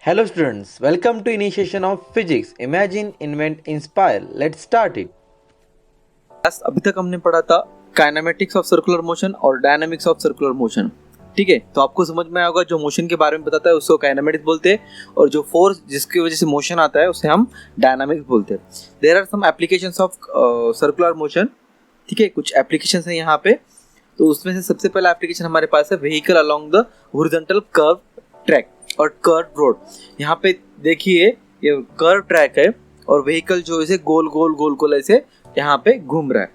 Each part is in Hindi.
Hello students, welcome to initiation of physics. Imagine, invent, inspire. Let's start it. अभी तक हमने पढ़ा था काइनेमेटिक्स ऑफ सर्कुलर मोशन और डायनामिक्स ऑफ सर्कुलर मोशन। ठीक है, तो आपको समझ में आया होगा जो मोशन के बारे में बताता है उसको काइनेमेटिक्स बोलते हैं और जो फोर्स जिसकी वजह से मोशन आता है उसे हम डायनामिक्स बोलते हैं। There are some applications of circular motion. ठीक है, कुछ एप्लीकेशंस हैं यहाँ पे। तो उसमें से सबसे पहला एप्लीकेशन हमारे पास है vehicle along the horizontal curve track और कर्व रोड। यहाँ पे देखिए ये कर्व ट्रैक है और व्हीकल जो इसे गोल गोल गोल गोल ऐसे यहाँ पे घूम रहा है।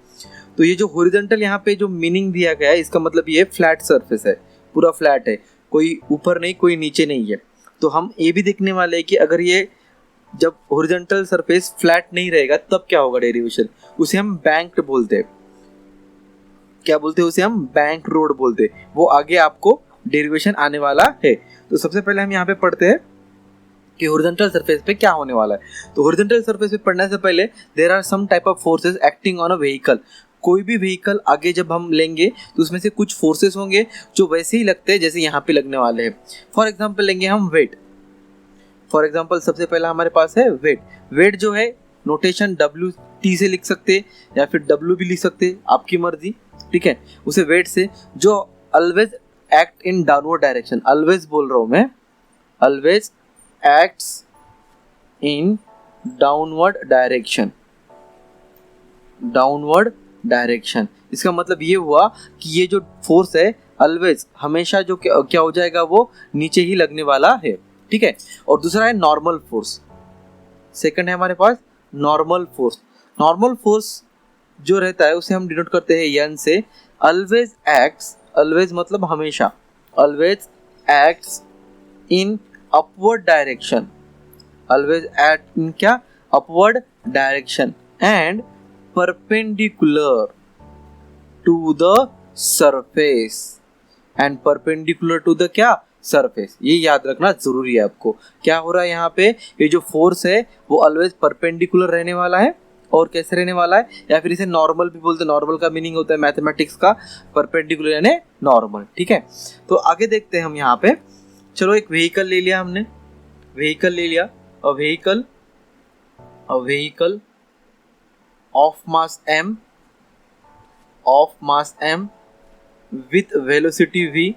तो ये जो हॉरिजॉन्टल यहाँ पे जो मीनिंग दिया गया है इसका मतलब ये फ्लैट सरफेस है, पूरा फ्लैट है, कोई ऊपर नहीं कोई नीचे नहीं है। तो हम ये भी देखने वाले हैं कि अगर ये जब हॉरिजॉन्टल सरफेस फ्लैट नहीं रहेगा तब क्या होगा डेरिवेशन, उसे हम बैंक्ड बोलते हैं। क्या बोलते हैं उसे हम बैंक रोड बोलते हैं। वो आगे आपको डेरिवेशन आने वाला है। तो सबसे पहले हम यहाँ पे पढ़ते हैं कि हॉरिजॉन्टल सरफेस पे क्या होने वाला है। तो हॉरिजॉन्टल सरफेस पे पढ़ने से पहले there are some type of forces acting on a vehicle. कोई भी व्हीकल आगे जब हम लेंगे तो उसमें से कुछ फोर्सेस होंगे जो वैसे ही लगते हैं जैसे यहाँ पे लगने वाले हैं। फॉर एग्जाम्पल लेंगे हम वेट। फॉर एग्जाम्पल सबसे पहला हमारे पास है वेट। वेट जो है नोटेशन WT से लिख सकते हैं या फिर W भी लिख सकते हैं, आपकी मर्जी। ठीक है, उसे वेट से जो always act in downward direction, always बोल रहा हूँ मैं, always acts in downward direction. Downward direction इसका मतलब ये हुआ कि ये जो फोर्स है ऑलवेज हमेशा जो क्या हो जाएगा वो नीचे ही लगने वाला है। ठीक है, और दूसरा है नॉर्मल फोर्स। सेकंड है हमारे पास नॉर्मल फोर्स। नॉर्मल फोर्स जो रहता है उसे हम डिनोट करते हैं N से। ऑलवेज एक्ट्स, ऑलवेज मतलब हमेशा, always acts in upward direction, always act in क्या, upward direction and perpendicular to the surface, and perpendicular to the क्या, सरफेस। ये याद रखना जरूरी है आपको। क्या हो रहा है यहाँ पे, ये जो फोर्स है वो ऑलवेज परपेंडिकुलर रहने वाला है। और कैसे रहने वाला है, या फिर इसे नॉर्मल भी बोलते हैं। नॉर्मल का मीनिंग होता है मैथमेटिक्स का परपेंडिकुलर यानी नॉर्मल। ठीक है, तो आगे देखते हैं हम यहाँ पे। चलो एक व्हीकल ले लिया हमने, व्हीकल ले लिया। A vehicle of mass m, of mass m with velocity v,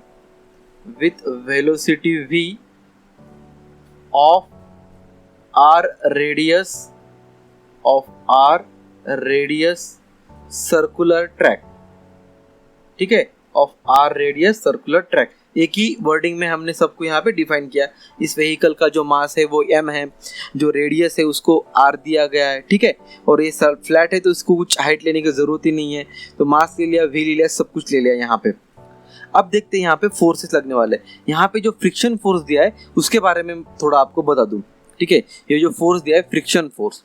with velocity v of r radius, of r radius circular track। ठीक है, of r radius circular track। एक ही वर्डिंग में हमने सबको यहाँ पे डिफाइन किया। इस व्हीकल का जो मास है वो m है, जो रेडियस है उसको r दिया गया है। ठीक है, और ये फ्लैट है तो इसको कुछ हाइट लेने की जरूरत ही नहीं है। तो मास ले लिया, v ले लिया, सब कुछ ले लिया यहाँ पे। अब देखते हैं यहाँ पे फोर्सेस लगने वाले। यहाँ पे जो फ्रिक्शन फोर्स दिया है उसके बारे में थोड़ा आपको बता दूं। ठीक है, ये जो फोर्स दिया है फ्रिक्शन फोर्स,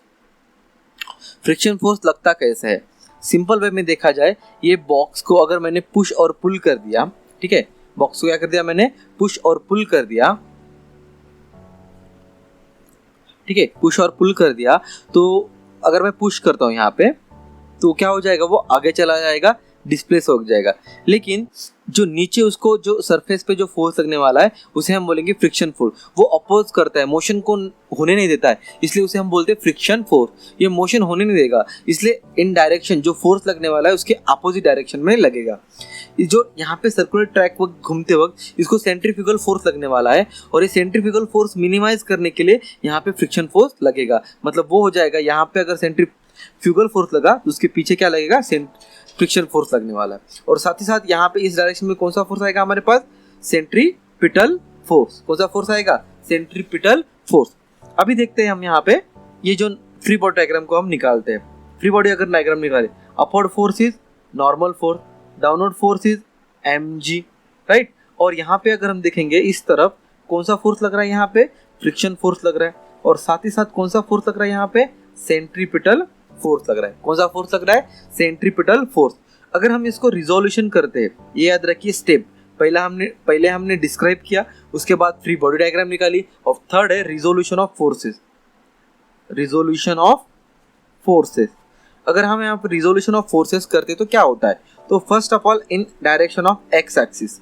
फ्रिक्शन फोर्स लगता कैसे है। सिंपल वे में देखा जाए, ये बॉक्स को अगर मैंने पुश और पुल कर दिया, ठीक है, बॉक्स को क्या कर दिया मैंने, पुश और पुल कर दिया। ठीक है, पुश और पुल कर दिया। तो अगर मैं पुश करता हूँ यहाँ पे तो क्या हो जाएगा, वो आगे चला जाएगा, डिस्प्लेस हो जाएगा। लेकिन जो नीचे उसको जो सरफेस पे जो फोर्स लगने वाला है उसे हम बोलेंगे फ्रिक्शन फोर्स। वो अपोज करता है, मोशन को होने नहीं देता है, इसलिए उसे हम बोलते हैं फ्रिक्शन फोर्स। ये मोशन होने नहीं देगा, इसलिए इन डायरेक्शन जो फोर्स लगने वाला है उसके अपोजिट डायरेक्शन में लगेगा। जो यहाँ पे सर्कुलर ट्रैक वक्त घूमते वक्त इसको सेंट्रीफ्यूगल फोर्स लगने वाला है और ये सेंट्रीफ्यूगल फोर्स मिनिमाइज करने के लिए यहाँ पे फ्रिक्शन फोर्स लगेगा। मतलब वो हो जाएगा, यहाँ पे अगर सेंट्रीफ्यूगल फोर्स लगा तो उसके पीछे क्या लगेगा, फ्रिक्शन फोर्स लगने वाला है। और साथ ही साथ यहाँ पे इस डायरेक्शन में कौन सा फोर्स आएगा हमारे पास, सेंट्रीपिटल फोर्स। कौन सा फोर्स आएगा, सेंट्रीपिटल फोर्स। अभी देखते हैं हम यहाँ पे ये जो फ्री बॉडी डायग्राम को हम निकालते हैं। फ्री बॉडी अगर डायग्राम निकाले, upward force is normal force, downward force is mg, right. और यहाँ पे अगर हम देखेंगे इस तरफ कौन सा फोर्स लग रहा है, यहाँ पे फ्रिक्शन फोर्स लग रहा है। और साथ ही साथ कौन सा फोर्स लग रहा है यहाँ पे, सेंट्रीपिटल फोर्स लग रहा है। कौन सा फोर्स लग रहा है, सेंट्रीपिटल फोर्स। अगर हम इसको रिजोल्यूशन करते हैं, ये याद रखिए स्टेप, पहले हमने डिस्क्राइब किया, उसके बाद फ्री बॉडी डायग्राम निकाली, और थर्ड है resolution of forces. Resolution of forces, अगर हम यहाँ पर रिजोल्यूशन ऑफ फोर्सेस करते तो क्या होता है, तो first of all in direction of x axis.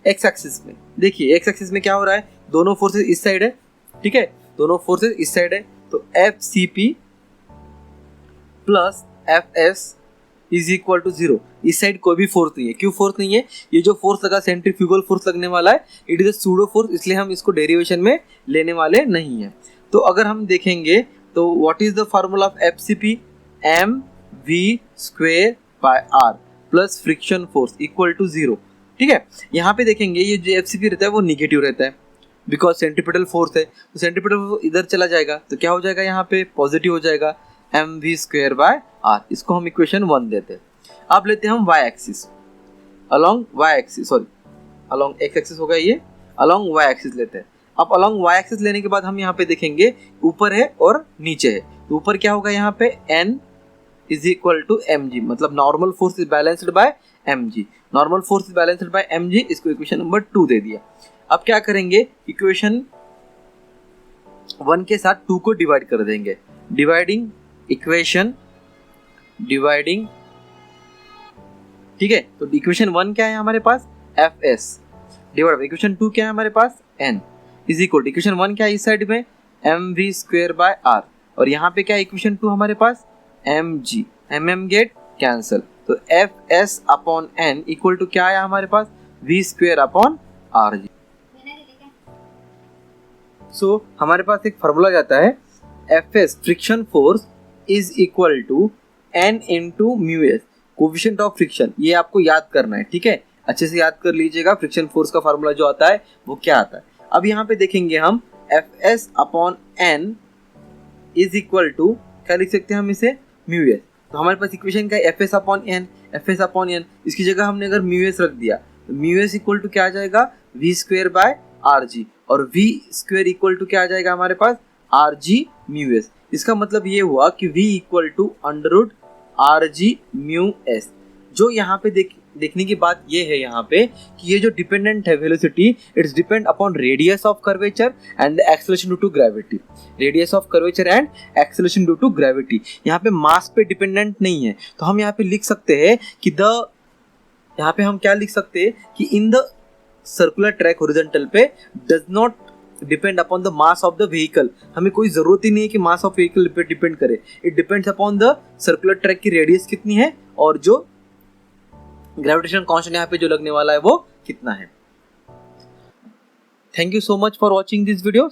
X axis में देखिए, एक्स एक्सिस में क्या हो रहा है, दोनों फोर्सेस इस साइड है, ठीक है, दोनों फोर्सेस इस साइड है, तो FCP plus FS is equal to 0। इस साइड कोई भी फोर्स नहीं है। क्यों फोर्स नहीं है? ये जो फोर्स लगा सेंट्रीफ्यूगल फोर्स लगने वाला है, it is a pseudo force, इसलिए हम इसको डेरिवेशन में लेने वाले नहीं है। तो अगर हम देखेंगे तो what is the formula of FCP? mv² plus friction force equal to 0। ठीक है, यहाँ पे देखेंगे ये जो FCP रहता है वो निगेटिव रहता है, बिकॉज सेंट्रीपिटल फोर्स है, तो सेंट्रीपिटल इधर चला जाएगा, तो क्या हो जाएगा यहाँ पे? पॉजिटिव हो जाएगा, mv²/r। इसको हम इक्वेशन 1 देते हैं। अब लेते हैं हम y axis, along y axis, sorry along x axis होगा ये, अलोंग y एक्सिस लेते हैं। अब अलोंग y एक्सिस लेने के बाद हम यहाँ पे देखेंगे ऊपर है और नीचे है, तो ऊपर क्या होगा यहाँ पे? n is equal to mg, मतलब normal force is balanced by mg, normal force is balanced by mg, इसको इक्वेशन नंबर 2 दे दिया। अब क्या करेंगे? इक्वेशन 1 के साथ 2 को डिवाइड कर देंगे, डिवाइडिंग इक्वेशन डिवाइडिंग, ठीक है। तो इक्वेशन 1 क्या है हमारे पास? Fs डिवाइड बाय इक्वेशन 2 क्या है हमारे पास? n is equal to equation 1 क्या है इस साइड में? mv²/r, और यहाँ पे क्या है इक्वेशन 2 हमारे पास? mg, mm गेट कैंसल, तो Fs upon n equal to क्या आया हमारे पास? v²/rg। सो हमारे पास एक फार्मूला जाता है, Fs friction force is equal to n into μs, coefficient of friction. ये आपको याद करना है, ठीक है, अच्छे से याद कर लीजिएगा। फ्रिक्शन फोर्स का फार्मूला जो आता है वो क्या आता है। अब यहाँ पे देखेंगे हम Fs upon n is equal to क्या लिख सकते हैं हम इसे? μs। तो हमारे पास इक्वेशन का Fs upon n, Fs upon n, इसकी जगह हमने अगर μs रख दिया तो μs इक्वल टू क्या आ जाएगा? v²/rg, और v² इक्वल टू क्या आ जाएगा हमारे पास? rg μs। इसका मतलब ये हुआ कि v equal to √rg μs। जो यहाँ पे देखने की बात ये है यहाँ पे कि ये जो डिपेंडेंट है velocity, it's depend upon radius of curvature and acceleration due to gravity, radius of curvature and acceleration due to gravity. यहाँ पे मास पे डिपेंडेंट नहीं है, तो हम यहाँ पे लिख सकते हैं कि यहाँ पे हम क्या लिख सकते हैं कि in the circular track horizontal पे does not depend upon the mass of the vehicle. हमें कोई जरूरत ही नहीं है कि मास ऑफ व्हीकल पे डिपेंड करे, it depends upon the circular track की रेडियस कितनी है और जो ग्रेविटेशन कांस्टेंट यहाँ पे जो लगने वाला है वो कितना है। Thank you so much for watching this video.